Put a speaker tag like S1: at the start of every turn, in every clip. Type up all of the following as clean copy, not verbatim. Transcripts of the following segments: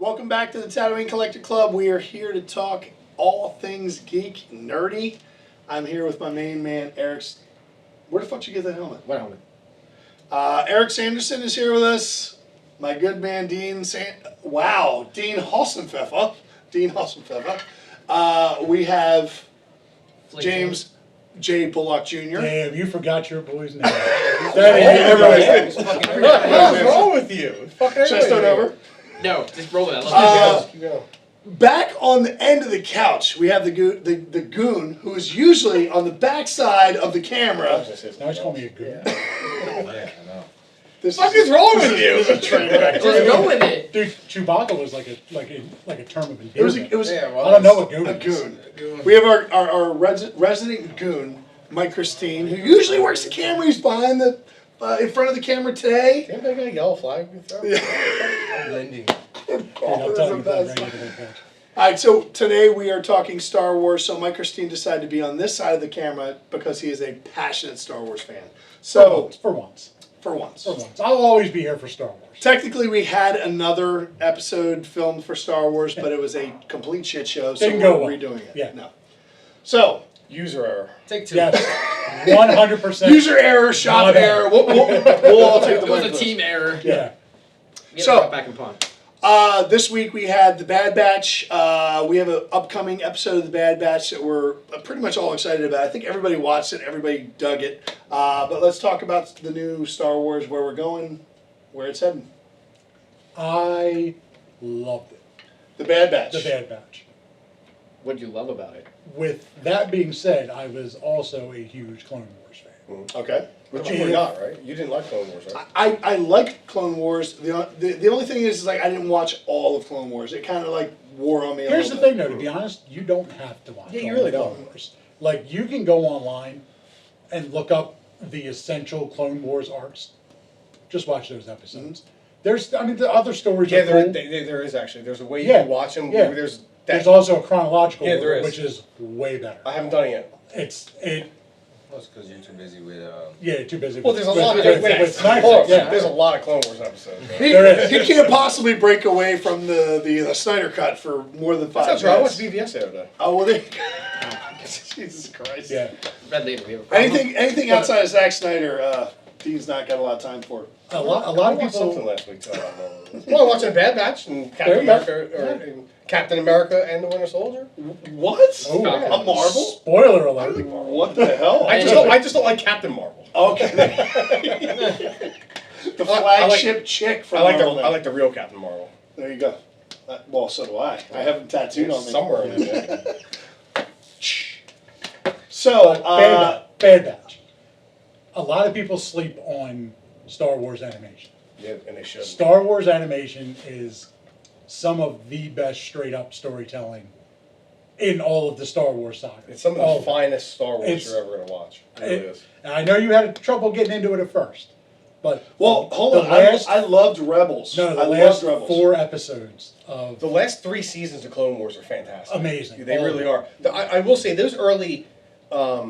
S1: Welcome back to the Tattooine Collector Club. We are here to talk all things geek, nerdy. I'm here with my main man, Eric. Where the fuck did you get that helmet?
S2: What helmet?
S1: Eric Sanderson is here with us. My good man, Dean Holzapfel. Dean Holzapfel. We have James J. Bullock Jr.
S3: Damn, you forgot your boy's name.
S1: What's
S3: wrong with you?
S1: Should I start over?
S2: No, just roll it. I love
S3: Keep going.
S1: Back on the end of the couch, we have the goon, who is usually on the back side of the camera.
S3: Now he's calling me a goon.
S2: Yeah, I know.
S1: What
S3: is wrong with you?
S1: This is a train wreck.
S2: Just go with it.
S3: Dude, Chewbacca was like a term of
S1: It was.
S3: endearment.
S2: Yeah, well,
S3: I don't know what goon
S1: A
S3: is.
S1: goon. We have our resident goon, Mike Christine, who usually works the camera. He's behind the, in front of the camera today.
S3: Didn't they got a yellow flag?
S2: Blending.
S3: I'll tell you that right into the couch.
S1: Alright, so today we are talking Star Wars. So Mike Christine decided to be on this side of the camera because he is a passionate Star Wars fan. So
S3: For once.
S1: for once.
S3: I'll always be here for Star Wars.
S1: Technically, we had another episode filmed for Star Wars, but it was a complete shit show, so
S3: Didn't
S1: we're
S3: go well.
S1: redoing it.
S3: Yeah.
S1: No. So,
S4: User error.
S2: Take two.
S3: Yes. 100%.
S1: user error, shop
S3: Not
S1: error. We'll all take the
S2: It was
S1: blame
S2: a
S1: for
S2: team error.
S3: Yeah.
S2: Get
S1: So-
S2: it back in pawn.
S1: this. This week we had The Bad Batch. We have an upcoming episode of The Bad Batch that we're pretty much all excited about. I think everybody watched it. Everybody dug it. But let's talk about the new Star Wars, where we're going, where it's heading.
S3: I loved it.
S1: The Bad Batch.
S3: The Bad Batch.
S2: What'd you love about it?
S3: With that being said, I was also a huge Clone Wars fan.
S1: Okay.
S4: But you were not, right? You didn't like Clone Wars, right?
S1: I liked Clone Wars. The only thing is like I didn't watch all of Clone Wars. It kind of like wore on me a
S3: Here's the
S1: little
S3: thing, though. To be honest, you don't have to watch.
S4: Yeah, you
S3: all
S4: really
S3: of Clone
S4: don't.
S3: Wars. Like you can go online and look up the essential Clone Wars arcs. Just watch those episodes. The other stories
S4: Yeah,
S3: are cool.
S4: there is actually. There's a way you
S3: Yeah,
S4: can watch them.
S3: yeah. There's also a chronological
S4: Yeah, there
S3: order,
S4: is.
S3: which is way better.
S4: I haven't done it yet.
S5: That's because you're too busy with.
S3: Yeah, too busy.
S4: Well, there's a
S3: with-
S4: lot.
S3: with-
S4: Wait,
S3: with snipers,
S4: hold on.
S3: yeah.
S4: There's a lot of Clone Wars episodes. Right?
S1: He can't possibly break away from the Snyder cut for more than 5
S4: That's
S1: minutes.
S4: right. I watched BVS the other day.
S1: Oh well, there you go. Jesus Christ.
S3: Yeah.
S2: Red Label. We have a problem.
S1: Anything outside of Zack Snyder, Dean's not got a lot of time for.
S3: A lot
S4: I
S3: of
S4: watched something
S3: people.
S4: last week too. Well, I'm watching Bad Batch and
S3: There
S4: Captain
S3: you go.
S4: America, and Captain America and the Winter Soldier.
S1: What?
S3: Oh,
S2: Yeah.
S1: A Marvel?
S3: Spoiler alert.
S1: What the hell?
S4: I just don't like Captain Marvel.
S1: Okay. The flagship chick from Marvel.
S4: I like the real Captain Marvel.
S1: There you go. Well, so do I. I have him tattooed on me.
S4: Somewhere in there.
S1: So,
S3: Bad Batch. A lot of people sleep on Star Wars animation.
S4: Yeah, and they should.
S3: Star Wars animation is some of the best straight up storytelling in all of the Star Wars saga.
S4: It's some of
S3: All
S4: the
S3: it.
S4: finest Star Wars
S3: It's-
S4: you're ever going to watch. It really is.
S3: And I know you had trouble getting into it at first, but
S1: well, hold
S3: the
S1: on.
S3: last-
S1: I loved Rebels.
S3: no, the
S1: I
S3: last
S1: loved Rebels.
S3: 4 episodes of
S4: The last 3 seasons of Clone Wars are fantastic.
S3: Amazing.
S4: They
S3: All
S4: really
S3: of
S4: are. I will say those early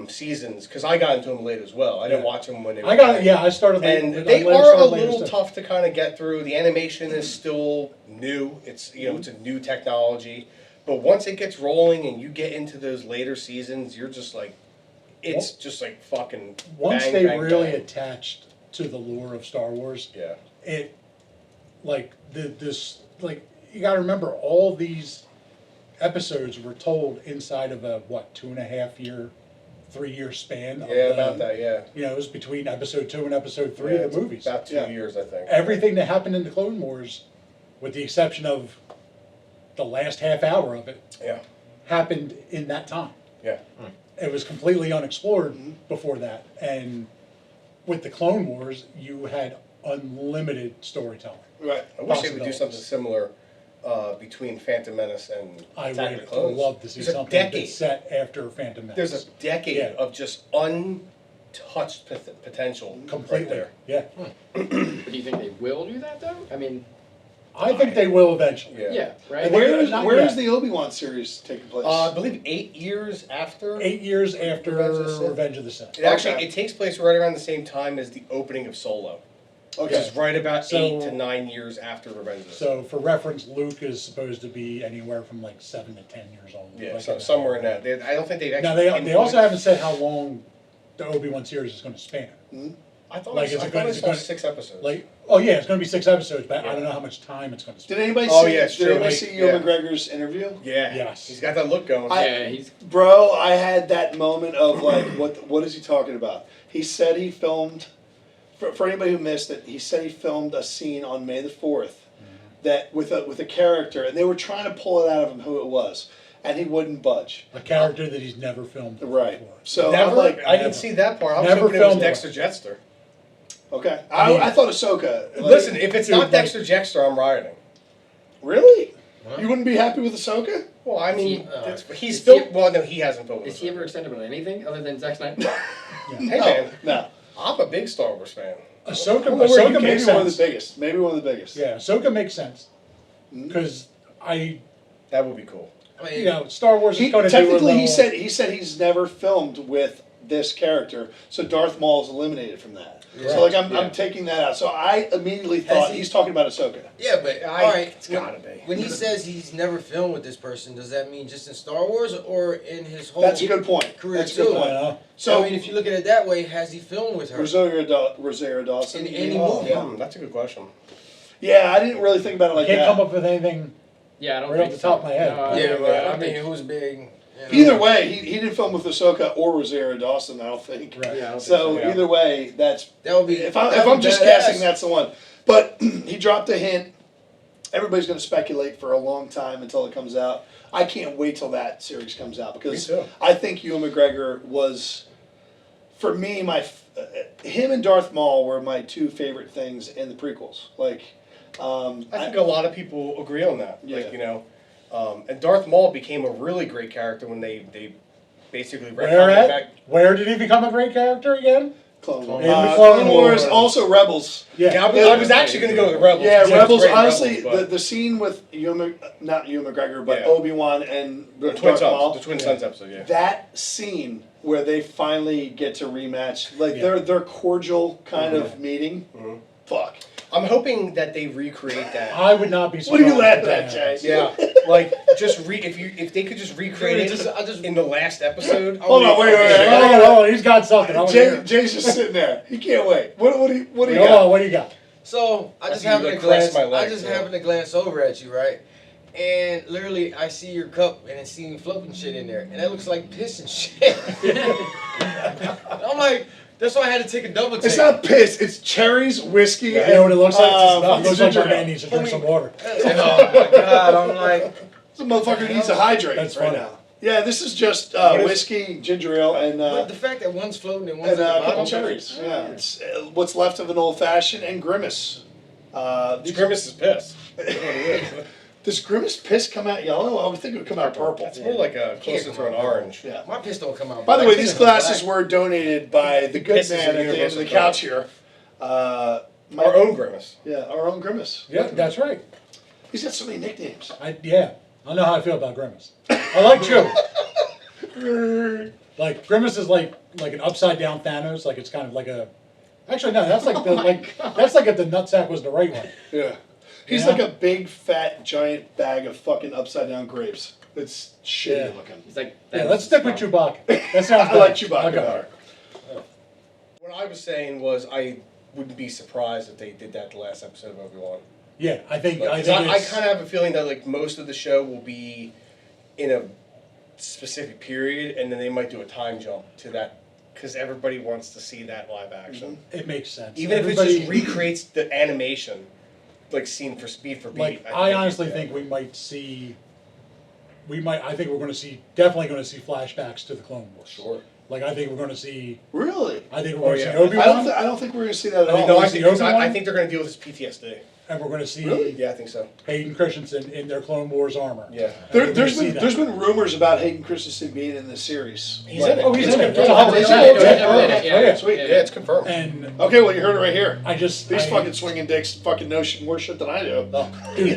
S4: seasons, because I got into them late as well. I didn't
S3: Yeah.
S4: watch them when they were.
S3: I started late.
S4: And
S3: I
S4: they
S3: later
S4: are a
S3: started later
S4: little
S3: too.
S4: tough to kind of get through. The animation is still new. It's it's a new technology, but once it gets rolling and you get into those later seasons, you're just like, it's just like fucking.
S3: Once
S4: bang,
S3: they
S4: bang,
S3: really
S4: bang.
S3: attached to the lore of Star Wars,
S4: Yeah.
S3: it like you got to remember all these episodes were told inside of a 2.5 year, 3 year span. Of
S4: Yeah,
S3: the,
S4: about that. Yeah.
S3: You know, it was between episode 2 and episode 3
S4: Yeah,
S3: of
S4: it's
S3: the movies.
S4: About 2 years, I think.
S3: Everything that happened in the Clone Wars, with the exception of the last half hour of it,
S4: Yeah.
S3: happened in that time.
S4: Yeah.
S3: It was completely unexplored before that. And with the Clone Wars, you had unlimited storytelling.
S1: Right.
S4: I wish they would do
S3: Possibilities.
S4: something similar between Phantom Menace and
S3: I
S4: Attack of the
S3: would
S4: Clones.
S3: love to see
S4: There's a
S3: something
S4: decade.
S3: that's set after Phantom Menace.
S4: There's a decade
S3: Yeah.
S4: of just untouched potential
S3: completely.
S4: right there.
S3: Yeah,
S2: But do you think they will do that though? I mean,
S3: I think they will eventually.
S4: Yeah.
S2: right.
S3: Not
S1: Where
S3: yet.
S1: is the Obi-Wan series taking place?
S4: I believe 8 years after.
S3: 8 years after
S4: Revenge of the Sith.
S3: Revenge of the Sith.
S4: It actually
S1: Okay.
S4: it takes place right around the same time as the opening of Solo. Which is right about
S3: So-
S4: 8 to 9 years after Revenge of the Sith.
S3: So for reference, Luke is supposed to be anywhere from like 7 to 10 years old.
S4: Yeah,
S3: Like
S4: so somewhere in that. I don't think they've actually.
S3: Now they
S4: pinpointed-
S3: also haven't said how long the Obi-Wan series is going to span.
S4: I thought
S3: like,
S4: I
S3: is it
S4: saw
S3: gonna- is it gonna-
S4: 6 episodes.
S3: Like, oh yeah, it's going to be 6 episodes, but I don't know how much time it's going to
S1: Did
S3: spend.
S1: anybody
S4: Oh,
S1: see?
S4: yeah, it's
S1: did
S4: true.
S1: anybody
S4: Like,
S1: see Ewan
S4: yeah.
S1: McGregor's interview?
S4: Yeah.
S3: Yes.
S4: He's got that look going.
S2: Yeah, he's
S1: Bro, I had that moment of like, what is he talking about? He said he filmed. For anybody who missed it, he said he filmed a scene on May the 4th that with a character, and they were trying to pull it out of him who it was, and he wouldn't budge.
S3: A character that he's never filmed
S1: Right.
S3: before.
S1: So
S4: Never.
S1: I'm like,
S4: I didn't see that part. I was
S3: Never
S4: hoping it was
S3: filmed it.
S4: Dexter Jetster.
S1: okay,
S3: I mean-
S1: I thought Ahsoka. like-
S4: Listen, if it's
S3: dude,
S4: not
S3: like-
S4: Dexter Jetster, I'm rioting.
S1: Really?
S5: Huh?
S1: You wouldn't be happy with Ahsoka?
S4: Well, I mean,
S2: he-
S4: he's
S2: is
S4: still.
S2: he-
S4: Well, no, he hasn't filmed.
S2: is he ever extended about anything other than Zack Snyder?
S4: Hey man,
S1: No.
S4: I'm a big Star Wars fan.
S3: Ahsoka,
S1: Well,
S3: Ahsoka
S1: maybe
S3: makes
S1: one of the
S3: sense.
S1: biggest. Maybe one of the biggest.
S3: Yeah, Ahsoka makes sense
S1: Mhm.
S3: because
S4: That would be cool.
S5: I mean,
S3: Star Wars
S1: He,
S3: is going to
S1: technically,
S3: do a
S1: he
S3: little-
S1: said he's never filmed with this character, so Darth Maul is eliminated from that.
S5: Yeah.
S1: So like I'm
S4: Yeah.
S1: taking that out. So I immediately thought
S5: he-
S1: he's talking about Ahsoka.
S5: yeah, but
S4: I-
S5: all right.
S4: it's gotta be.
S5: When he says he's never filmed with this person, does that mean just in Star Wars or in his whole
S1: That's a good point.
S5: career
S1: That's a good
S5: too?
S1: point.
S3: know.
S5: So
S1: So
S5: I mean, if you look at it that way, has he filmed with her?
S1: Rosario Dawson.
S5: In any
S1: Oh,
S5: movie.
S1: Yeah.
S4: That's a good question.
S1: Yeah, I didn't really think about it like
S3: Can't
S1: that.
S3: come up with anything.
S2: Yeah, I don't
S3: Right
S2: think
S3: off the
S2: so.
S3: top of my head.
S2: No,
S5: Yeah, but
S2: don't
S5: I mean,
S2: think-
S5: who's big? You know?
S1: Either way, he didn't film with Ahsoka or Rosario Dawson. I don't think.
S3: Right.
S2: Yeah, I don't
S1: So
S2: think
S4: yeah.
S1: either way, that's
S5: That would be.
S1: if
S5: that'd
S1: I'm
S5: be
S1: just
S5: badass.
S1: guessing, that's the one. But he dropped a hint. Everybody's going to speculate for a long time until it comes out. I can't wait till that series comes out because
S4: Me too.
S1: I think Ewan McGregor was, for me, him and Darth Maul were my two favorite things in the prequels. Like,
S4: I think a lot of people agree on that.
S1: Yeah.
S4: Like, and Darth Maul became a really great character when they basically
S3: Where
S4: retconned
S3: at?
S4: back.
S3: Where did he become a great character again?
S1: Clone Wars.
S3: In the Clone
S1: Wars,
S3: Wars.
S1: also Rebels.
S4: Yeah, I was actually going to go with Rebels.
S1: Yeah,
S4: 'cause he was
S1: Rebels.
S4: great in
S1: Honestly,
S4: Rebels,
S1: the scene with not Ewan McGregor, but
S4: Yeah.
S1: Obi-Wan and
S4: but the
S1: Darth Maul.
S4: the Twin Sons episode. Yeah.
S1: That scene where they finally get to rematch, like
S3: Yeah.
S1: their cordial kind of meeting.
S4: Mhm.
S1: Fuck.
S4: I'm hoping that they recreate that.
S3: I would not be
S1: What
S3: surprised.
S1: are you laughing
S3: if
S1: at,
S3: that
S1: Jay?
S4: Yeah, like just if they could just recreate
S5: Dude,
S4: it
S5: I just-
S4: in the last episode.
S1: Hold on, wait.
S3: happens. Oh, he's got something. I wanna hear it.
S1: Jay's just sitting there. He can't wait. What do you
S3: Hold
S1: got?
S3: on, what do you got?
S5: So I
S4: I
S5: just
S4: see you,
S5: happened
S4: like,
S5: to glance.
S4: cross my
S5: I
S4: legs,
S5: just
S4: yeah.
S5: happened to glance over at you, right? And literally, I see your cup and I see you floating shit in there, and that looks like piss and shit. I'm like, that's why I had to take a double take.
S1: It's not piss. It's cherries, whiskey,
S3: You know what it looks like? It
S1: fucking
S3: looks like my
S1: ginger
S3: man
S1: ale.
S3: needs to drink some water.
S5: Oh my god! I'm like,
S1: This motherfucker needs to hydrate
S3: That's
S1: right
S3: funny.
S1: now. Yeah, this is just
S4: What is-
S1: whiskey, ginger ale, and
S5: but the fact that one's floating and one's
S1: and
S5: at the
S1: a couple
S5: bottom.
S1: cherries. Yeah, it's what's left of an old fashioned and Grimace.
S4: This Grimace is pissed.
S1: Does Grimace piss come out yellow? I would think it would come out purple.
S4: It's more like a closer to an orange.
S1: Yeah.
S5: My piss don't come out.
S1: By the
S5: black.
S1: way, these
S5: It's black.
S1: glasses were donated by the good
S4: Piss is
S1: man
S4: a
S1: at the end of
S4: universal
S1: the
S4: color.
S1: couch here.
S4: Our own Grimace.
S1: Yeah, our own Grimace.
S3: Yeah, that's right.
S1: He's got so many nicknames.
S3: I don't know how I feel about Grimace. I like Chew. Like Grimace is like an upside down Thanos. Like it's kind of like a. Actually, no, that's like that's like if the nutsack was the right one.
S1: Yeah. He's
S3: Yeah.
S1: like a big, fat, giant bag of fucking upside down grapes. It's shitty
S3: Yeah.
S1: looking.
S2: He's like,
S3: Yeah,
S2: that's
S3: let's stick with
S2: fine.
S3: Chewbacca. That sounds.
S1: I like
S3: better.
S1: Chewbacca
S3: I'll go
S1: better.
S3: there.
S4: What I was saying was I wouldn't be surprised if they did that the last episode of Obi-Wan.
S3: Yeah, I think.
S4: Like,
S3: I
S4: 'cause
S3: think
S4: I
S3: it's,
S4: kind of have a feeling that like most of the show will be in a specific period, and then they might do a time jump to that because everybody wants to see that live action.
S3: it makes sense.
S4: Even if it
S3: Everybody-
S4: just recreates the animation, like scene for beat for beat.
S3: Like
S4: think
S3: I
S4: they
S3: honestly
S4: could do
S3: think
S4: that.
S3: we might see. I think we're going to see definitely going to see flashbacks to the Clone Wars.
S4: Sure.
S3: Like I think we're going to see.
S1: Really?
S3: I think
S4: Oh,
S3: we're going to
S4: yeah.
S3: see Obi Wan,
S1: I don't think we're going to see that at
S3: I
S1: all.
S3: think
S4: No, I
S3: Those
S4: think,
S3: the
S4: 'cause
S3: Obi-Wan?
S4: I think they're going to deal with his PTSD.
S3: and we're going to see
S1: Really?
S4: Yeah, I think so.
S3: Hayden Christensen in their Clone Wars armor.
S4: Yeah.
S3: And we're gonna
S1: There's
S3: see
S1: been
S3: that.
S1: there's been rumors about Hayden Christensen being in the series.
S4: He's
S3: Right.
S4: in it.
S3: Oh, he's in it.
S4: confirmed.
S3: It's 100%.
S2: Yeah,
S3: Yeah,
S2: yeah,
S3: yeah, yeah.
S1: Sweet.
S4: Yeah, it's confirmed.
S3: And
S1: Okay, well you heard it right here.
S3: I just
S1: These
S3: I-
S1: fucking swinging dicks fucking know more shit than I do.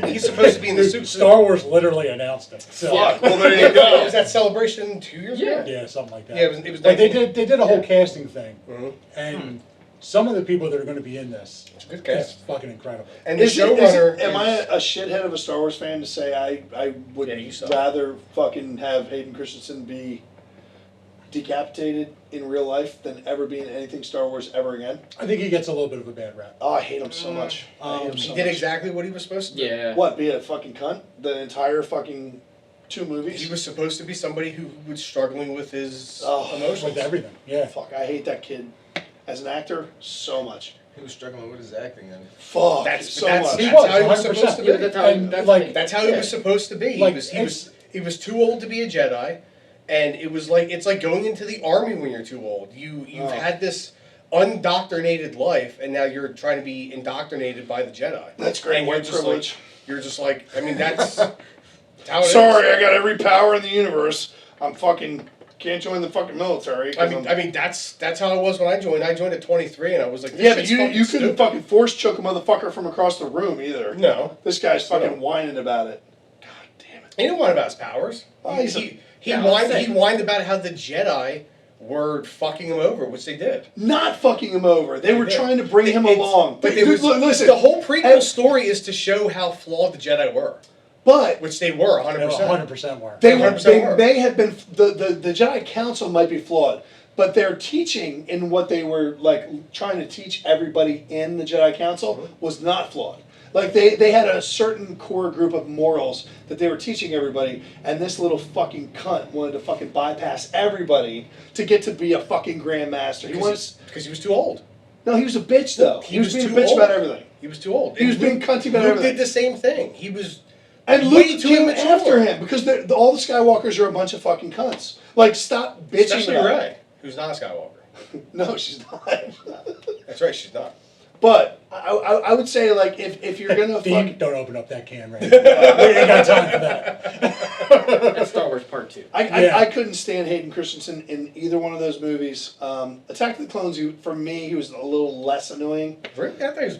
S4: He's supposed to be in the
S3: Dude,
S4: suit.
S3: Star Wars literally announced it. So
S1: Fuck. Well, there you
S4: Was
S1: go.
S4: that Celebration 2 years ago?
S3: yeah, something like that.
S4: Yeah, it was
S3: But they
S4: 19.
S3: did a whole casting thing,
S4: Mhm.
S3: and some of the people that are going to be in this,
S4: Good
S3: it's
S4: cast.
S3: fucking incredible.
S4: And the
S1: Is it,
S4: showrunner.
S1: am I a shithead of a Star Wars fan to say I would
S4: Yeah, you suck.
S1: rather fucking have Hayden Christensen be decapitated in real life than ever be in anything Star Wars ever again?
S3: I think he gets a little bit of a bad rap.
S1: Oh, I hate him so much. I hate him
S4: He
S1: so
S4: did
S1: much.
S4: exactly what he was supposed to do.
S2: Yeah.
S1: What, be a fucking cunt? The entire fucking 2 movies?
S4: He was supposed to be somebody who was struggling with his
S1: Oh,
S4: emotions.
S3: With everything, yeah.
S1: Fuck, I hate that kid as an actor so much.
S5: He was struggling with his acting. And
S1: Fuck,
S4: That's
S1: so
S4: that's,
S1: much.
S3: He
S4: that's
S3: was,
S4: how he was
S3: 100%.
S4: supposed to be.
S2: Yeah, that's how.
S3: And,
S2: That's
S3: like,
S4: That's how he was supposed to be.
S3: Like,
S4: He was too old to be a Jedi, and it was like it's like going into the army when you're too old. You've
S1: Oh.
S4: had this undoctrinated life, and now you're trying to be indoctrinated by the Jedi.
S1: That's great
S4: And you're
S1: white
S4: just
S1: privilege.
S4: Like, you're just like, I mean, that's how it is.
S1: Sorry, I got every power in the universe. I'm fucking can't join the fucking military. 'Cause
S4: I mean, that's how it was when I joined. I joined at 23, and I was like, this
S1: yeah, but
S4: shit's
S1: you
S4: fucking
S1: couldn't
S4: stupid.
S1: fucking force choke a motherfucker from across the room either.
S4: No,
S1: This guy's fucking
S4: No.
S1: whining about it. God damn it.
S4: he didn't whine about his powers.
S1: Oh,
S4: he
S1: he's a-
S4: he
S2: Yeah,
S4: whined.
S2: I'll
S4: He
S2: say.
S4: whined about how the Jedi were fucking him over, which they did.
S1: Not fucking him over. They were
S4: did.
S1: trying to bring him
S4: It's-
S1: along.
S4: But
S1: Dude,
S4: it was,
S1: listen,
S4: the whole prequel
S1: and-
S4: story is to show how flawed the Jedi were,
S1: but
S4: which they were 100%.
S3: 100% were.
S1: they,
S4: 100% were.
S1: may have been the Jedi Council might be flawed, but their teaching in what they were like trying to teach everybody in the Jedi Council was not flawed. Like they had a certain core group of morals that they were teaching everybody, and this little fucking cunt wanted to fucking bypass everybody to get to be a fucking Grand Master. He was
S4: Because he was too old.
S1: no, he was a bitch though. He was being a
S4: too
S1: bitch
S4: old.
S1: about everything.
S4: He was too old.
S1: He was
S4: And
S1: being cunty about
S4: Luke
S1: everything.
S4: did the same thing. He was
S1: And
S4: way
S1: Luke
S4: too
S1: came
S4: immature.
S1: after him because all the Skywalkers are a bunch of fucking cunts. Like, stop bitching
S4: especially
S1: about
S4: Rey,
S1: it.
S4: who's not a Skywalker.
S1: No, she's not.
S4: That's right, she's not.
S1: But I would say, like, if you're gonna
S3: Dean,
S1: fuck,
S3: don't open up that can right now. We ain't got time for that.
S2: That's Star Wars Part 2.
S3: Yeah.
S1: I couldn't stand Hayden Christensen in either one of those movies. Attack of the Clones, for me, he was a little less annoying.
S4: Really? I thought he was.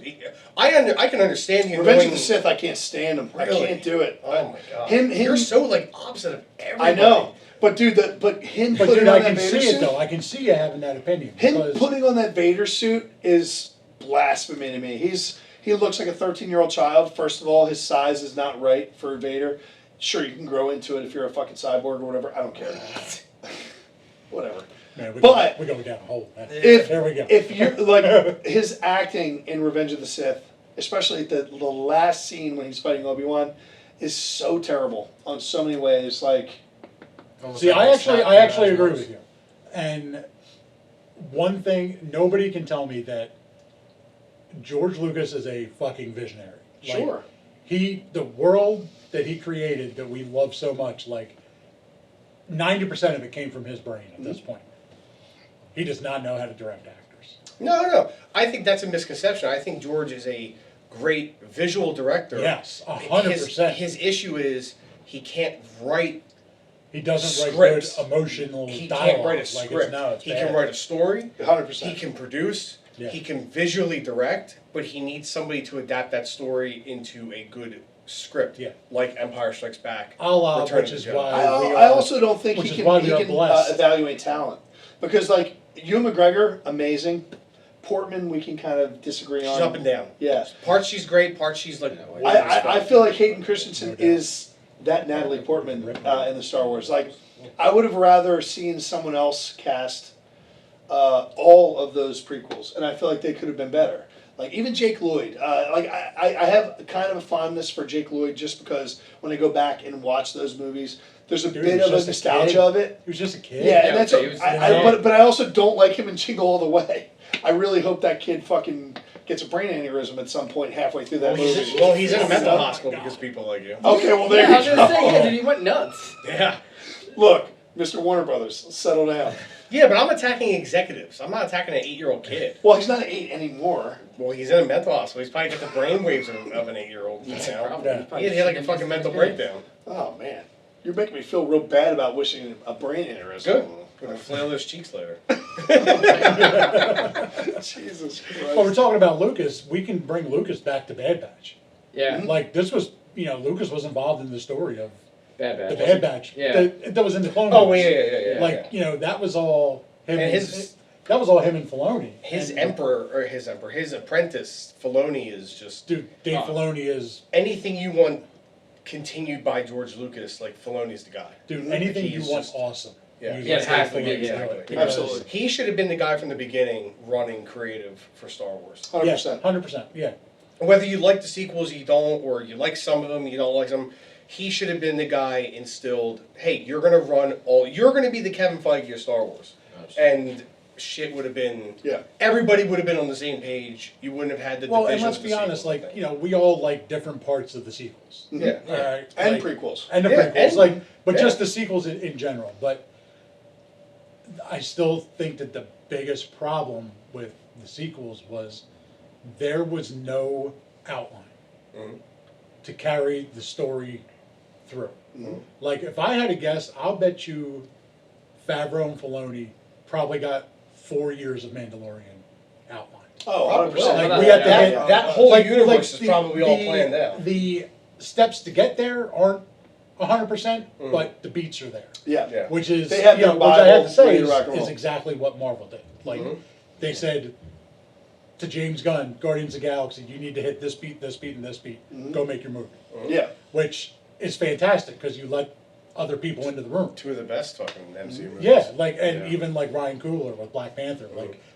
S4: I can understand you.
S1: Revenge of
S4: knowing-
S1: the Sith, I can't stand him.
S4: Really?
S1: I can't do it.
S4: Oh my god.
S1: Him.
S4: You're so like opposite of
S1: I
S4: everybody.
S1: know, but dude, but him
S3: But
S1: putting
S3: dude,
S1: on
S3: I
S1: that
S3: can
S1: Vader
S3: see
S1: suit.
S3: it though. I can see you having that opinion.
S1: Him
S3: because
S1: putting on that Vader suit is blasphemy to me. He looks like a 13-year-old child. First of all, his size is not right for Vader. Sure, you can grow into it if you're a fucking cyborg or whatever. I don't care. Whatever.
S3: Man,
S1: But-
S3: we're going down a hole. Man.
S1: If
S3: There we go.
S1: if you're like his acting in Revenge of the Sith, especially the last scene when he's fighting Obi-Wan, is so terrible on so many ways. Like,
S3: See, I actually agree with you. And one thing, nobody can tell me that George Lucas is a fucking visionary. Like,
S1: sure.
S3: the world that he created that we love so much, like 90% of it came from his brain at this point. He does not know how to direct actors.
S4: No. I think that's a misconception. I think George is a great visual director.
S3: Yes, 100%.
S4: His issue is he can't write.
S3: He doesn't write
S4: Scripts.
S3: good emotional
S4: He
S3: dialogue.
S4: can't write a
S3: Like,
S4: script.
S3: it's
S4: He
S3: bad.
S4: can write a story.
S1: 100%.
S4: He can produce.
S3: Yeah.
S4: He can visually direct, but he needs somebody to adapt that story into a good script.
S3: Yeah.
S4: Like Empire Strikes Back.
S3: A la,
S4: Return
S3: which
S4: of
S3: is
S4: the Jedi.
S3: why we
S1: I
S3: are-
S1: also don't think
S3: which
S1: he
S3: is
S1: can,
S3: why we are blessed.
S1: evaluate talent. Because, like, Ewan McGregor, amazing. Portman, we can kind of disagree
S4: She's
S1: on.
S4: up and down.
S1: Yeah.
S4: Parts she's great, parts she's like.
S1: I feel like Hayden Christensen
S3: No doubt.
S1: is that Natalie Portman in the Star Wars. Like, I would have rather seen someone else cast all of those prequels, and I feel like they could have been better. Like, even Jake Lloyd. I have kind of a fondness for Jake Lloyd just because when I go back and watch those movies, there's a
S3: Dude,
S1: bit
S3: he was
S1: of a
S3: just a
S1: nostalgia
S3: kid.
S1: of it.
S3: He was just a kid.
S1: Yeah, and that's
S2: okay, he was-
S1: but I also don't like him in Jingle All the Way. I really hope that kid fucking gets a brain aneurysm at some point halfway through that movie.
S4: He's in a mental hospital because people like you.
S1: Okay, well there
S2: Yeah, I was
S1: you
S2: gonna say, yeah,
S1: go.
S2: dude, he went nuts.
S4: Yeah.
S1: Look, Mr. Warner Brothers, settle down.
S4: Yeah, but I'm attacking executives. I'm not attacking an 8-year-old kid.
S1: Well, he's not 8 anymore.
S4: Well, he's in a mental hospital. He's probably got the brainwaves of an 8-year-old now.
S2: Probably.
S4: He had like a fucking mental breakdown.
S1: Oh man, you're making me feel real bad about wishing a brain aneurysm.
S4: Good. I'm gonna flail those cheeks later.
S1: Jesus
S3: Well, we're
S1: Christ.
S3: talking about Lucas. We can bring Lucas back to Bad Batch.
S2: Yeah,
S3: Like, this was, Lucas was involved in the story of
S2: Bad
S3: the
S2: Batch.
S3: Bad Batch.
S2: Yeah.
S3: That was in the Clone
S4: Oh,
S3: Wars.
S4: yeah.
S3: Like, that was all him.
S4: And his
S3: that was all him and Filoni.
S4: His
S3: And,
S4: his apprentice, Filoni, is just
S3: dude, Dave Filoni is,
S4: anything you want continued by George Lucas. Like Filoni's the guy.
S3: dude, anything you
S4: He's
S3: want
S4: just-
S3: awesome.
S4: Yeah.
S3: You
S2: Yeah,
S3: let
S2: it has
S3: Dave
S2: to be,
S3: Filoni do
S2: yeah.
S3: it, because-
S1: Absolutely.
S4: He should have been the guy from the beginning running creative for Star Wars.
S1: 100%.
S3: 100%, yeah.
S4: Whether you like the sequels, you don't, or you like some of them, you don't like some. He should have been the guy instilled. Hey, you're gonna run all. You're gonna be the Kevin Feige of Star Wars, and shit would have been.
S1: Yeah.
S4: Everybody would have been on the same page. You wouldn't have had the.
S3: Well, and
S4: divisions
S3: let's
S4: of
S3: be
S4: the
S3: honest,
S4: sequels
S3: like,
S4: thing.
S3: you know, we all like different parts of the sequels.
S4: Yeah.
S3: All right?
S1: And
S3: Like-
S1: prequels.
S3: And the
S4: Yeah,
S3: prequels,
S4: and-
S3: like, but
S4: yeah.
S3: just the sequels in general. But I still think that the biggest problem with the sequels was there was no outline
S4: Mhm.
S3: to carry the story through.
S1: Mhm.
S3: Like, if I had to guess, I'll bet you Favreau and Filoni probably got 4 years of Mandalorian outlined.
S1: Oh,
S4: Probably.
S1: 100%.
S3: Like, we have to
S4: that,
S3: get-
S4: that whole
S3: Like-
S4: universe
S3: like
S4: is
S3: the-
S4: probably all
S3: the-
S4: planned out.
S3: The steps to get there aren't 100%,
S4: Mm.
S3: but the beats are there.
S1: Yeah.
S4: Yeah.
S3: Which is,
S1: They have
S3: you know,
S1: their
S3: which I have
S1: Bible
S3: to say
S1: ready to rock and
S3: is
S1: roll.
S3: exactly what Marvel did. Like,
S4: Mhm.
S3: they said to James Gunn, Guardians of the Galaxy, you need to hit this beat, this beat, and this beat.
S1: Mhm.
S3: Go make your movie.
S1: Yeah.
S3: Which is fantastic, because you let other people into the room.
S4: Two of the best fucking MCU movies.
S3: Yeah, like, and
S4: Yeah.
S3: even like Ryan Coogler with Black Panther.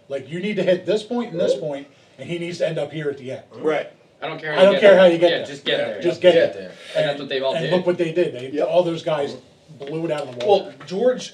S3: Like you need to hit this point and this point, and he needs to end up here at the end.
S1: Right.
S2: I don't care.
S3: I don't care how you get
S2: yeah,
S3: there.
S2: just get
S4: Yeah.
S2: there.
S3: Just get
S5: Yeah.
S3: there.
S2: And that's what they've all
S3: and
S2: did.
S3: look what they did. They
S1: Yep.
S3: all those guys blew it out of the water.
S4: Well, George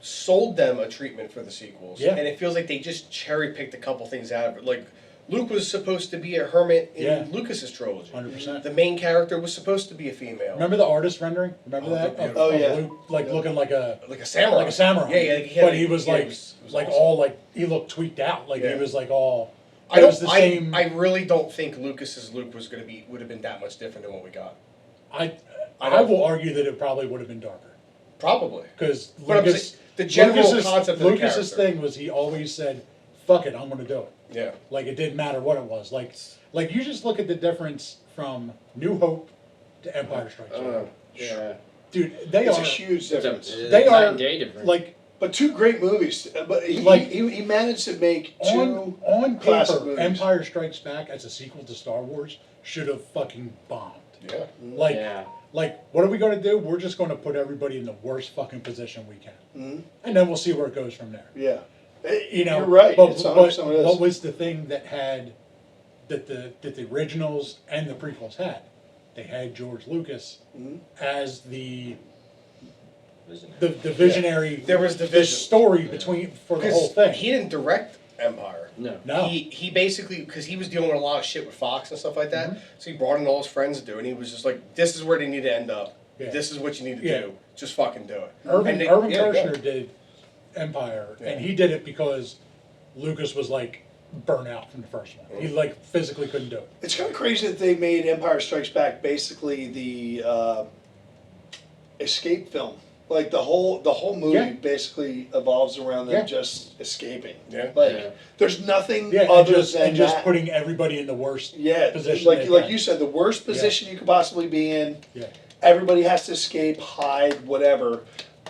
S4: sold them a treatment for the sequels,
S3: Yeah.
S4: and it feels like they just cherry picked a couple things out of it. Like Luke was supposed to be a hermit in
S3: Yeah.
S4: Lucas's trilogy.
S3: 100%.
S4: The main character was supposed to be a female,
S3: Remember the artist rendering? Remember
S4: Oh,
S3: that?
S4: they're
S3: Of,
S1: beautiful.
S3: of
S1: Oh, yeah.
S3: Luke, like looking like a
S4: like a samurai.
S3: like a samurai.
S4: Yeah, yeah.
S3: But he was
S4: yeah,
S3: like
S4: it was
S3: like
S4: awesome.
S3: all like he looked tweaked out. Like
S4: Yeah.
S3: he was like all.
S4: I
S3: It
S4: don't.
S3: was the same.
S4: I really don't think Lucas's Luke was would have been that much different than what we got.
S3: I
S4: I
S3: will argue that it probably would have been darker,
S4: Probably.
S3: because
S4: But I'm
S3: Lucas.
S4: saying, the general
S3: Lucas's,
S4: concept of the
S3: Lucas's
S4: character.
S3: thing was he always said, "Fuck it, I'm going to do it."
S4: Yeah.
S3: Like it didn't matter what it was. Like you just look at the difference from New Hope to Empire Strikes Back.
S2: Yeah.
S3: Dude, they
S1: It's
S3: are
S1: a huge
S2: It's
S1: difference.
S3: They
S2: night
S3: are,
S2: and day difference.
S3: like
S1: But two great movies. But he,
S3: Like-
S1: he managed to make two.
S3: on
S1: classic
S3: paper,
S1: movies.
S3: Empire Strikes Back as a sequel to Star Wars should have fucking bombed.
S4: Yeah.
S3: Like,
S2: Yeah.
S3: like, what are we going to do? We're just going to put everybody in the worst fucking position we can,
S1: Mhm.
S3: and then we'll see where it goes from there.
S1: Yeah.
S3: You know,
S1: You're right.
S3: But,
S1: It's
S3: but
S1: 100% it is.
S3: what was the thing that had that the originals and the prequels had? They had George Lucas
S1: Mhm.
S3: as the visionary.
S4: There was
S3: the
S4: division.
S3: story between for the whole thing.
S4: He didn't direct Empire.
S2: No.
S3: no,
S4: He basically, because he was dealing with a lot of shit with Fox and stuff like that,
S3: Mm-hmm.
S4: so he brought in all his friends to do it, and he was just like, this is where they need to end up.
S3: Yeah.
S4: This is what you need to
S3: Yeah.
S4: do. Just fucking do it.
S3: Irvin
S4: And
S3: Irvin
S4: yeah,
S3: Kershner
S4: good.
S3: did Empire,
S4: Yeah.
S3: and he did it because Lucas was like burnt out from the first one. He like physically couldn't do it.
S1: It's kind of crazy that they made Empire Strikes Back basically the escape film. Like the whole movie
S3: Yeah.
S1: basically evolves around them
S3: Yeah.
S1: just escaping.
S4: Yeah.
S1: Like
S2: Yeah.
S1: there's nothing
S3: Yeah,
S1: other
S3: and just
S1: that.
S3: putting everybody in the worst.
S1: Yeah,
S3: position
S1: like
S3: they
S1: like
S3: can.
S1: you said, the worst position you could possibly be in.
S3: Yeah.
S1: Everybody has to escape, hide, whatever.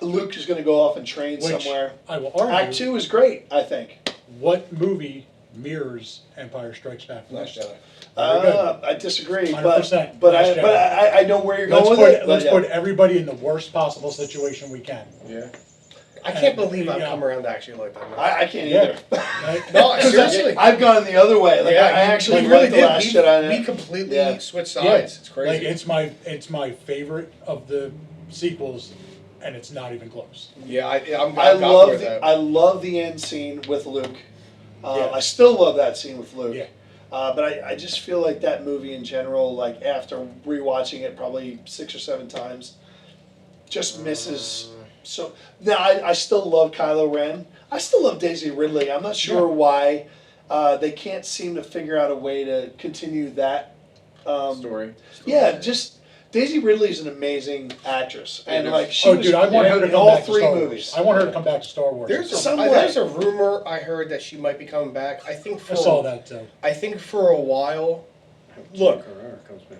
S1: Luke is going to go off and train
S3: Which
S1: somewhere.
S3: I will argue.
S1: Act 2 is great, I think.
S3: What movie mirrors Empire Strikes Back?
S4: Last
S3: most?
S4: Jedi.
S3: Very good.
S1: I disagree,
S3: 100%.
S1: but
S3: Last
S1: I know where you're going with it.
S3: Let's
S1: but
S3: put
S1: yeah.
S3: everybody in the worst possible situation we can.
S4: Yeah. I can't believe I've
S3: yeah.
S4: come around to actually like that movie.
S1: I can't
S3: Yeah.
S1: either.
S3: Right?
S4: No,
S1: 'Cause that's-
S4: seriously.
S1: I've gone the other way. Like I
S4: you-
S1: actually
S4: we
S1: really did. The Last Jedi.
S4: We completely
S1: Yeah.
S4: switched
S3: Yeah.
S4: sides. It's crazy.
S3: Like it's my favorite of the sequels, and it's not even close.
S4: yeah, I'm
S1: I
S4: got
S1: love
S4: with
S1: the
S4: that.
S1: I love the end scene with Luke.
S3: Yeah.
S1: I still love that scene with Luke.
S3: Yeah.
S1: But I just feel like that movie in general, like after rewatching it probably 6 or 7 times, just misses. So now I still love Kylo Ren. I still love Daisy Ridley. I'm not sure
S3: Yeah.
S1: why they can't seem to figure out a way to continue that.
S2: Story.
S1: Yeah, just Daisy Ridley is an amazing actress, and
S2: Yeah,
S1: like she
S3: Oh,
S1: was
S3: dude, I want her to
S1: in
S3: come
S1: all
S3: back to
S1: 3
S3: Star
S1: movies.
S3: Wars. I want her to come back to Star Wars.
S4: There's a rumor I heard that she might be coming back. I think for
S3: I saw that too.
S4: I think for a while. Look,
S2: Carrera comes back.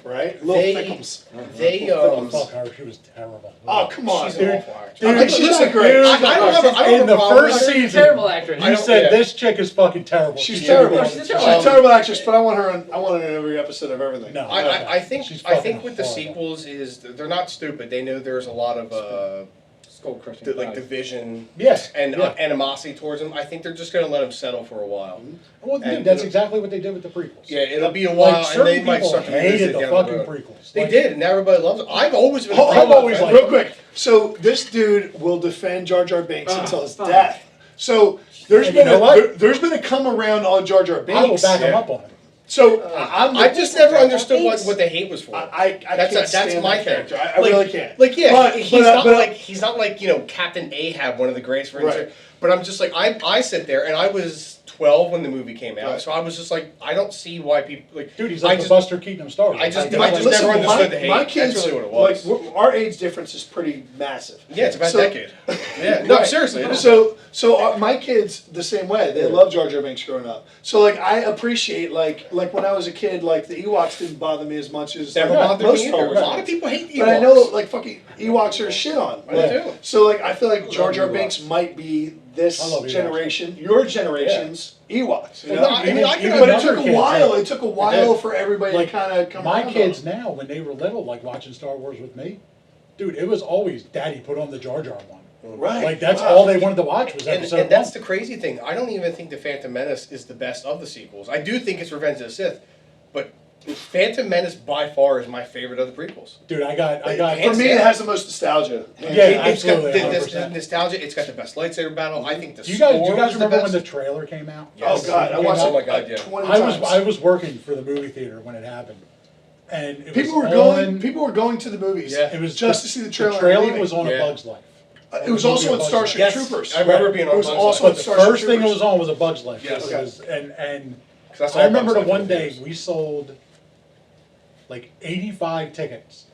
S1: right? Little
S4: They-
S1: Thickums.
S4: They
S3: Oh, fuck her, she was terrible.
S1: Oh, come on.
S4: She's an awful actress.
S3: Dude,
S1: I think she's
S4: listen,
S1: not great.
S4: I don't have a
S3: in the
S4: problem with
S3: first
S4: her.
S2: She's a
S3: season,
S2: terrible actress.
S4: I
S3: you
S4: don't-
S3: said
S4: yeah.
S3: this chick is fucking terrible.
S1: She's
S3: She
S1: terrible.
S3: really
S2: She's a
S3: is.
S1: She's
S2: terrible
S1: a terrible actress, but I want her in every episode of everything.
S3: No.
S4: I think
S3: She's
S4: I
S3: fucking
S4: think with the
S3: horrible.
S4: sequels is they're not stupid. They know there's a lot of
S2: Skull crushing.
S4: like division
S3: Yes.
S4: and
S3: yeah.
S4: animosity towards them. I think they're just gonna let them settle for a while.
S3: Well, dude,
S4: and-
S3: that's exactly what they did with the prequels.
S4: Yeah, it'll be a while,
S3: Like,
S4: and
S3: certain
S4: they might
S3: people
S4: start to
S3: hated
S4: revisit
S3: the
S4: down
S3: fucking
S4: road.
S3: prequels.
S4: They
S3: Like,
S4: did, and everybody loves it. I've always been.
S3: I'm always like-
S1: real quick. So this dude will defend Jar Jar Binks until his
S2: fuck.
S1: death. So there's
S3: And
S1: been
S3: you know what?
S1: there's been a come around on Jar Jar
S3: I will
S1: Binks.
S3: back him
S4: Yeah.
S3: up on it.
S1: So I'm
S4: I've just never understood what the hate was for.
S1: I
S4: That's
S1: can't stand
S4: my
S1: that
S4: thing.
S1: character. I
S4: Like-
S1: really can't.
S4: Like yeah,
S1: But-
S4: he's
S1: but,
S4: not
S1: but-
S4: like he's not like Captain Ahab, one of the greatest for
S1: Right.
S4: But I'm just like I sit there and I was 12 when the movie came out,
S1: Right.
S4: so I was just like I don't see why people like.
S3: Dude, he's
S4: I
S3: like
S4: just,
S3: the Buster Keaton of Star Wars.
S4: I just
S3: Like,
S4: never understood the hate.
S1: My
S4: That's
S1: kids,
S4: really what it was.
S1: like our age difference is pretty massive.
S4: Yeah, it's about
S1: So-
S4: a decade. Yeah, no,
S1: Right.
S4: seriously. It is.
S1: So my kids the same way. They love Jar Jar Binks growing up. So like I appreciate like when I was a kid, like the Ewoks didn't bother me as much as
S4: Never
S1: like,
S4: bothered
S1: most
S4: me
S1: Star
S4: either.
S1: Wars
S4: A lot of
S1: fans.
S4: people hate the
S1: But I
S4: Ewoks.
S1: know like fucking Ewoks are shit on.
S4: I
S1: Like,
S4: do.
S1: So like I feel like Jar Jar
S3: Ewoks.
S1: Binks might be this
S3: I love Ewoks.
S1: generation, your generation's Ewoks. You
S4: Well,
S1: know?
S4: no, I mean, I can-
S1: but it
S3: other
S1: took a
S3: kids,
S1: while.
S3: like-
S1: It took a while for everybody
S3: like,
S1: to kind of come
S3: my
S1: around.
S3: kids
S1: on it.
S3: now, when they were little, like watching Star Wars with me, dude, it was always Daddy put on the Jar Jar one.
S1: Right.
S3: Like that's
S1: Wow.
S3: all they wanted to watch was episode
S4: And that's
S3: one.
S4: the crazy thing. I don't even think the Phantom Menace is the best of the sequels. I do think it's Revenge of the Sith, but Phantom Menace by far is my favorite of the prequels.
S3: Dude, I got.
S1: For me, it has the most nostalgia.
S3: Yeah,
S4: It's got
S3: absolutely,
S4: the
S3: 100%.
S4: nostalgia. It's got the best lightsaber battle. I think the
S3: Do you guys
S4: score was the
S3: remember when
S4: best.
S3: the trailer came out?
S1: Oh God, I watched
S4: Oh
S1: it
S4: my God, yeah.
S1: 20
S3: I
S1: times.
S3: was working for the movie theater when it happened, and it
S1: People
S3: was
S1: were going.
S3: on-
S1: People were going to the movies.
S4: Yeah.
S3: It was
S1: just to see the trailer.
S3: The trailer
S1: and leaving.
S3: was on
S4: Yeah.
S3: A Bug's Life.
S1: It was also on Starship
S4: Yes,
S1: Troopers.
S4: I remember being on
S1: It was
S4: Bug's
S1: also
S4: Life.
S3: But the
S1: Starship
S3: first thing it
S1: Troopers.
S3: was on was A Bug's Life.
S4: Yes.
S3: It was- and
S4: 'Cause that's all
S3: I remember the
S4: Bug's Life
S3: one day
S4: is.
S3: we sold like 85 tickets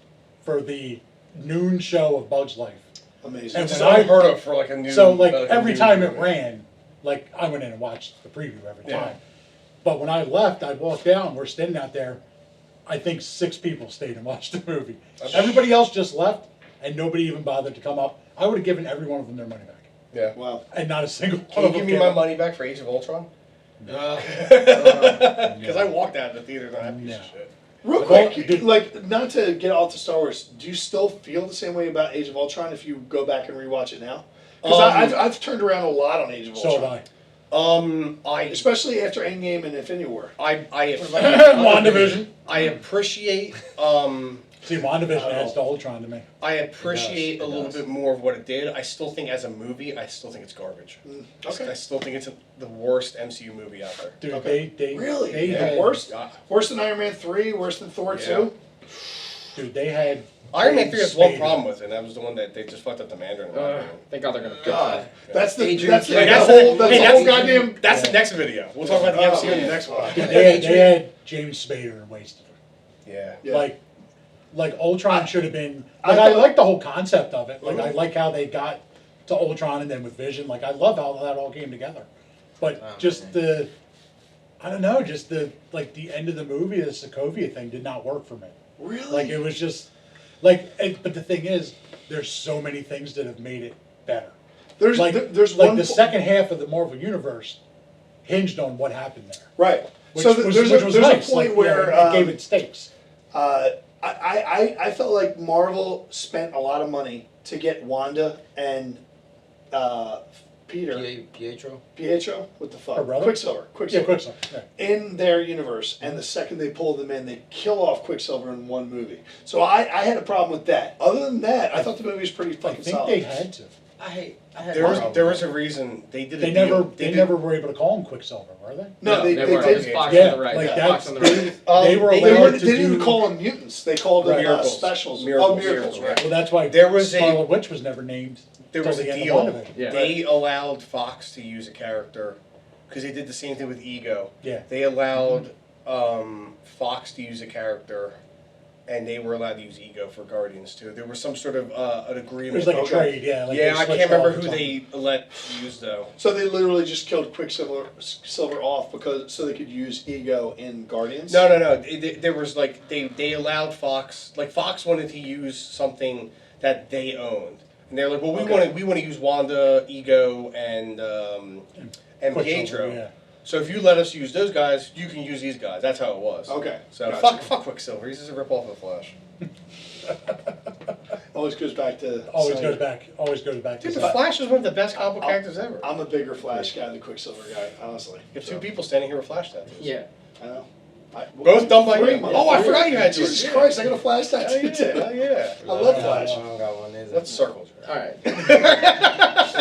S3: for the noon show of Bug's Life.
S1: Amazing.
S3: And
S4: It's
S3: when I-
S4: unheard of for like a new.
S3: So like
S4: a
S3: every
S4: new
S3: time it
S4: movie.
S3: ran, like I went in and watched the preview every
S4: Yeah.
S3: time. But when I left, I walked down. We're standing out there. I think 6 people stayed and watched the movie. Everybody else just left, and nobody even bothered to come up. I would have given every one of them their money back,
S4: Yeah.
S1: Wow.
S3: and not a single
S4: Can
S3: one
S4: you
S3: of them
S4: give me
S3: came
S4: my
S3: up.
S4: money back for Age of Ultron?
S5: Uh,
S4: Because I walked out of the theater and I had a piece of
S3: No.
S4: shit.
S1: Real
S3: Well,
S1: quick,
S3: dude-
S1: like not to get off to Star Wars, do you still feel the same way about Age of Ultron if you go back and rewatch it now? Because I've turned around a lot on Age of
S3: So
S1: Ultron,
S3: have I.
S1: especially after Endgame and Infinity War.
S3: WandaVision.
S4: I appreciate
S3: See, WandaVision adds to Ultron to me.
S4: I appreciate
S3: It
S4: a little
S3: does.
S4: bit more of what it did. I still think as a movie, I still think it's garbage.
S1: Okay.
S4: I still think it's the worst MCU movie out there.
S3: Dude,
S1: Okay.
S3: they
S1: Really?
S3: they
S1: Yeah.
S3: had,
S1: Worst?
S4: God.
S1: Worse than Iron Man 3? Worse than Thor
S4: Yeah.
S1: 2?
S3: Dude, they had
S4: Iron Man 3 has one
S3: Spader.
S4: problem with it, and that was the one that they just fucked up the Mandarin. in my opinion.
S2: Thank God they're gonna fix
S1: God.
S2: that.
S1: That's the
S5: Adrian
S1: that's the,
S5: Hey,
S1: the
S4: that's
S1: whole
S4: the-
S1: that's
S4: hey,
S1: the
S4: that's
S1: whole
S4: the-
S1: goddamn
S4: That's the next video. We'll talk about the MCU in the next one.
S3: Dude, they had James Spader and wasted it.
S4: Yeah.
S1: Yeah.
S3: Like Ultron should have been.
S1: I
S3: Like I
S1: thought-
S3: like the whole concept of it. Like I
S1: Mhm.
S3: like how they got to Ultron and then with Vision. Like I love how that all came together. But
S5: Oh,
S3: just
S5: man.
S3: the, I don't know, just the like the end of the movie, the Sokovia thing did not work for me.
S1: Really?
S3: Like it was just like. But the thing is, there's so many things that have made it better.
S1: there's
S3: Like
S1: there's
S3: like
S1: one
S3: the
S1: po-
S3: second half of the Marvel universe hinged on what happened there.
S1: right.
S3: Which
S1: So
S3: was,
S1: there's
S3: which
S1: a,
S3: was
S1: there's
S3: nice.
S1: a point
S3: like,
S1: where
S3: it gave it stakes.
S1: I felt like Marvel spent a lot of money to get Wanda and Peter
S5: Pietro?
S1: what the fuck
S3: Her brother?
S1: Quicksilver
S3: Yeah, Quicksilver. Yeah.
S1: in their universe, and the second they pull them in, they kill off Quicksilver in one movie. So I had a problem with that. Other than that, I thought the movie was pretty
S3: I
S1: fucking
S3: think
S1: solid.
S3: they had to.
S5: I had
S4: There was a reason they did a
S3: They
S4: deal.
S3: never,
S4: They
S3: they
S4: did-
S3: never were able to call him Quicksilver, were they?
S1: No, they
S2: weren't.
S1: did.
S2: It was Fox
S3: Yeah,
S2: on the right.
S3: like
S2: yeah, Fox
S3: that's
S2: on the right.
S3: they were
S4: They
S1: They,
S3: allowed to
S1: didn't even
S3: do.
S1: call them mutants. They called them
S4: Miracles.
S1: specials.
S4: Miracles.
S1: Oh, miracles, right?
S3: Well, that's why
S4: There was
S3: Scarlet Witch was never named.
S4: There
S3: till
S4: was
S3: the
S4: a
S3: end of
S4: deal.
S3: WandaVision.
S2: Yeah.
S4: They allowed Fox to use a character because they did the same thing with Ego.
S3: Yeah.
S4: They allowed Fox to use a character and they were allowed to use Ego for Guardians too. There was some sort of an
S3: It
S4: agreement.
S3: was like a
S1: Okay.
S3: trade, yeah. Like
S4: Yeah,
S3: they
S4: I
S3: switched
S4: can't remember
S3: off or
S4: who
S3: something.
S4: they let use though.
S1: So they literally just killed Quicksilver off because so they could use Ego in Guardians.
S4: No. There was like they allowed Fox. Like Fox wanted to use something that they owned, and they're like, well, we want to use Wanda, Ego, and
S3: Quicksilver,
S4: Pietro.
S3: yeah.
S4: So if you let us use those guys, you can use these guys. That's how it was.
S1: Okay.
S4: So
S1: Gotcha.
S4: fuck Quicksilver. He's just a rip off of the Flash.
S1: Always goes back to.
S3: Always
S1: Sony.
S3: goes back. Always goes back to
S4: Dude, the
S3: Zach.
S4: Flash is one of the best comic book characters ever.
S1: I'm a bigger Flash guy than Quicksilver guy, honestly.
S4: You have
S1: So,
S4: two people standing here with Flash tattoos.
S2: Yeah.
S1: I know.
S4: Both done by
S1: Three.
S4: you. Oh, I forgot you had
S1: Jesus
S4: yours.
S1: Christ! I got a Flash
S4: Hell
S1: tattoo
S4: yeah,
S1: too.
S4: hell yeah.
S1: I love Flash.
S5: I don't got one.
S4: Let's circle.
S2: All right.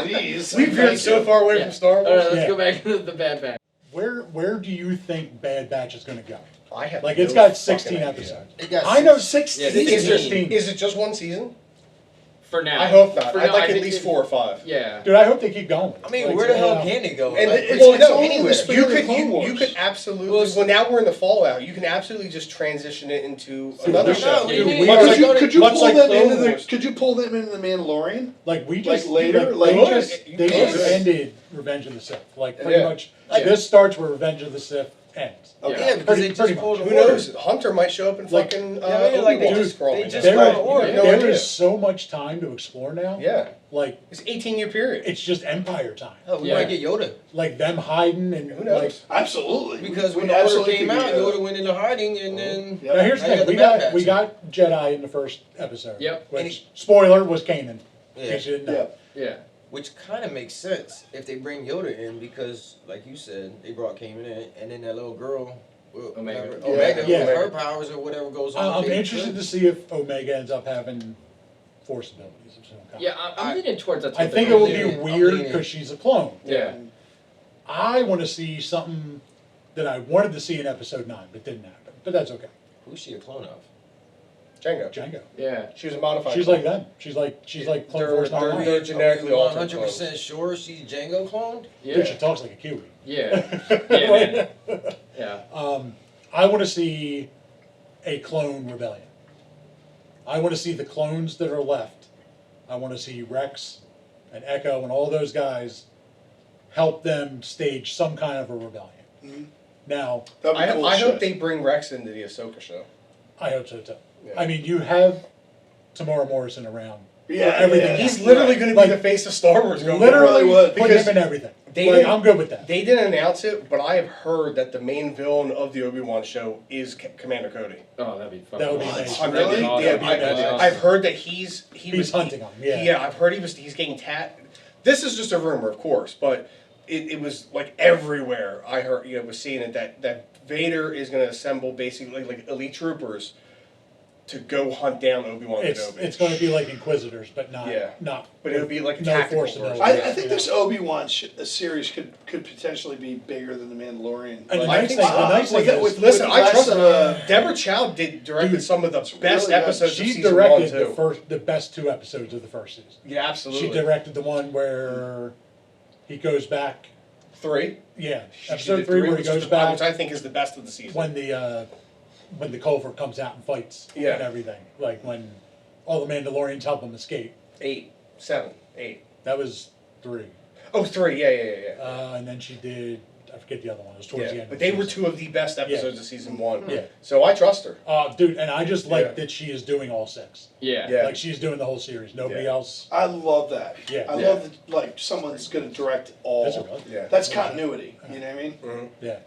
S1: Please.
S4: We've veered so far away
S2: Yeah.
S4: from Star
S2: All right,
S4: Wars.
S2: let's
S3: Yeah.
S2: go back to the Bad Batch.
S3: Where do you think Bad Batch is going to go?
S4: I have
S3: Like
S4: no
S3: it's got
S4: fucking
S3: 16
S4: idea.
S3: episodes.
S5: It got
S3: I know
S5: six-
S3: 16.
S2: Yeah,
S3: It's
S2: 16.
S3: 16.
S4: Is it just one season?
S2: For now.
S4: I hope not.
S2: For
S4: I'd
S2: now,
S4: like
S2: I
S4: at
S2: think
S4: least
S2: it-
S4: 4 or 5.
S2: Yeah.
S3: Dude, I hope they keep going.
S5: I mean,
S3: Like,
S5: where the hell
S3: yeah.
S5: can they go?
S4: And
S5: Like,
S4: it's only
S1: only
S4: anywhere.
S1: the span
S4: You
S1: of the
S4: could
S1: Clone
S4: you
S1: Wars.
S4: could absolutely.
S5: Well,
S4: Well, now we're in the Fallout. You can absolutely just transition it into
S3: Dude,
S4: another
S3: no,
S4: show.
S5: what do you mean?
S4: Much
S1: Could
S4: like-
S1: you, could you
S4: much
S1: pull
S4: like
S1: them
S4: Clone
S1: into the?
S4: Wars.
S1: Could you pull them into the Mandalorian?
S3: Like we just
S1: later?
S3: like,
S1: Like,
S3: they
S4: you
S3: just
S4: could.
S3: ended Revenge of the Sith. Like pretty
S4: Yeah.
S3: much.
S2: Yeah.
S3: This starts where Revenge of the Sith ends.
S1: Okay.
S5: Yeah, because
S3: Pretty-
S5: they just
S3: pretty
S5: pulled
S3: much.
S5: the
S4: Who
S5: order.
S4: knows? Hunter might show up in
S3: Like-
S4: fucking
S5: yeah, like they
S4: Obi-Wan
S5: just-
S4: scrolling.
S5: they
S4: You
S5: just
S4: have
S3: There,
S5: called
S4: no
S5: the order.
S3: there
S4: idea.
S3: is so much time to explore now.
S4: Yeah,
S3: Like
S4: it's 18-year period.
S3: it's just Empire time.
S5: Oh, we
S2: Yeah.
S5: might get Yoda.
S3: Like them hiding and
S4: Who knows?
S3: like.
S1: Absolutely.
S5: Because
S1: We
S5: when the order
S1: absolutely
S5: came
S1: could
S5: out,
S1: be,
S5: Yoda went into hiding, and then
S1: Yep.
S3: Now here's the
S5: Now you
S3: thing:
S5: got the
S3: we
S5: Bad
S3: got we
S5: Batch.
S3: got Jedi in the first episode.
S2: Yep.
S3: Which
S5: And
S3: spoiler was Kanan. In
S5: yeah,
S3: case you didn't know.
S1: Yeah.
S2: Yeah.
S5: which kind of makes sense if they bring Yoda in because, like you said, they brought Kanan in, and then that little girl,
S2: Omega.
S5: Omega,
S3: Yeah.
S5: with her powers or whatever goes on.
S3: I'm
S5: they
S3: interested
S5: could.
S3: to see if Omega ends up having Force abilities of some kind.
S2: Yeah, I'm leaning towards that.
S3: I think it will be weird because she's a clone.
S2: Yeah.
S3: I want to see something that I wanted to see in Episode 9, but didn't happen. But that's okay.
S5: Who's she a clone of?
S4: Django.
S3: Django.
S2: Yeah.
S4: She was a modified.
S3: She's
S4: clone.
S3: like them. She's like Clone
S4: They're-
S3: Force
S4: they're-
S3: 9.
S4: they're genetically altered
S5: 100% sure she's Django cloned?
S2: Yeah.
S3: Dude, she talks like a Kiwi.
S2: Yeah. Yeah, man. Yeah.
S3: I want to see a clone rebellion. I want to see the clones that are left. I want to see Rex and Echo and all those guys help them stage some kind of a rebellion.
S1: Mhm.
S3: Now,
S1: That'd be cool
S4: I
S1: shit.
S4: hope they bring Rex into the Ahsoka show.
S3: I hope so too.
S4: Yeah.
S3: I mean, you have Tamara Morrison around.
S1: Yeah,
S3: everything.
S1: yeah.
S4: He's literally going to
S3: Like,
S4: be the face of Star Wars. Going
S3: Literally
S1: really would,
S3: put
S4: because
S3: him in everything.
S4: they
S3: Like,
S4: didn't-
S3: I'm good with that.
S4: They didn't announce it, but I have heard that the main villain of the Obi-Wan show is Commander Cody.
S2: Oh, that'd be fucking
S3: That would be
S2: awesome.
S3: amazing.
S4: Really?
S2: That'd be awesome.
S4: Yeah,
S2: That'd be awesome.
S4: I've heard that he
S3: He's
S4: was
S3: hunting him, yeah.
S4: I've heard he's getting This is just a rumor, of course, but it was like everywhere. I heard was seeing it that Vader is going to assemble basically like elite troopers to go hunt down Obi-Wan Kenobi.
S3: It's going to be like Inquisitors, but not
S4: Yeah.
S3: not.
S4: But it'll be like a
S3: no
S4: tactical
S3: Force
S4: version.
S3: ability.
S1: I think
S3: you
S1: this
S3: know.
S1: Obi-Wan series could potentially be bigger than the Mandalorian.
S3: And the
S4: I
S3: nice
S4: think
S3: thing,
S4: so.
S3: the nice
S1: With
S3: thing
S1: that-
S3: is,
S4: Listen, I
S1: less
S4: trust
S1: of a-
S4: Deborah Chow directed
S3: Dude,
S4: some of the best
S1: really good.
S4: episodes of
S3: she
S4: season
S3: directed
S4: 1 too.
S3: the best 2 episodes of the first season.
S4: Yeah, absolutely.
S3: She directed the one where he goes back.
S4: 3.
S3: Yeah,
S4: She
S3: episode
S4: did
S3: 3 where he
S4: which
S3: goes
S4: is-
S3: back
S4: which I think is the best of the season.
S3: when the culvert comes out and fights
S4: Yeah.
S3: and everything. Like when all the Mandalorians help him escape.
S4: 8, 7, 8.
S3: That was 3.
S4: Oh, 3. Yeah.
S3: And then she did, I forget the other one. It was towards the
S4: Yeah,
S3: end.
S4: but
S3: of
S4: they
S3: the
S4: were
S3: season.
S4: 2 of the best episodes of season 1.
S3: Yeah.
S4: So I trust her.
S3: Dude, and I just like
S4: Yeah.
S3: that she is doing all 6.
S2: Yeah.
S4: Yeah.
S3: Like she's doing the whole series. Nobody
S4: Yeah.
S3: else.
S1: I love that.
S3: Yeah.
S1: I
S3: Yeah.
S1: love that, like, someone's going to direct all.
S3: That's okay.
S4: Yeah.
S1: That's continuity. You know what I mean?
S4: Mhm.
S3: Yeah.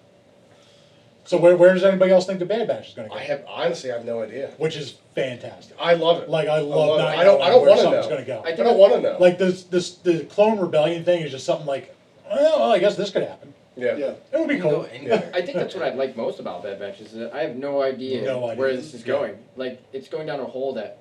S3: So where does anybody else think the Bad Batch is going to go?
S4: Honestly, I have no idea.
S3: Which is fantastic.
S4: I love it.
S3: Like I love
S4: it.
S3: not
S4: I don't
S3: knowing where
S4: want to
S3: something's
S4: know.
S3: going to go.
S2: I
S4: I don't want to know.
S3: Like the Clone Rebellion thing is just something like, well, I guess this could happen.
S4: yeah.
S1: Yeah.
S3: It would be
S5: You can go
S3: cool.
S5: anywhere.
S2: I think that's what I like most about Bad Batch is that I have no idea,
S3: No idea.
S2: where this is
S3: Yeah.
S2: going. Like, it's going down a hole that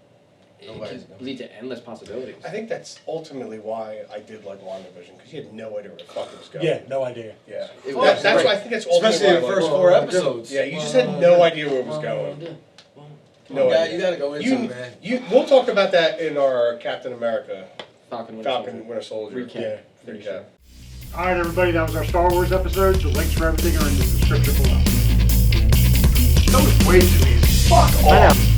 S2: it
S5: Nobody's
S2: can
S5: gonna-
S2: lead to endless possibilities.
S4: I think that's ultimately why I did like WandaVision, because you had no idea where the fuck it was going.
S3: Yeah, no idea.
S4: Yeah.
S2: It
S4: That's
S2: was
S4: why I
S2: great.
S4: think that's ultimately
S5: Especially the
S4: why I
S5: first
S4: liked
S5: 4
S4: it.
S5: episodes.
S4: Yeah, you just had no idea where it was going. No
S5: Yeah,
S4: idea.
S5: you gotta go into
S4: You,
S5: it, man.
S4: we'll talk about that in our Captain America,
S2: Falcon Winter
S4: Falcon Winter Soldier
S2: Recap.
S3: Yeah.
S4: recap.
S3: All right, everybody, that was our Star Wars episode. The links for everything are in the description below.
S1: That was way too easy. Fuck off.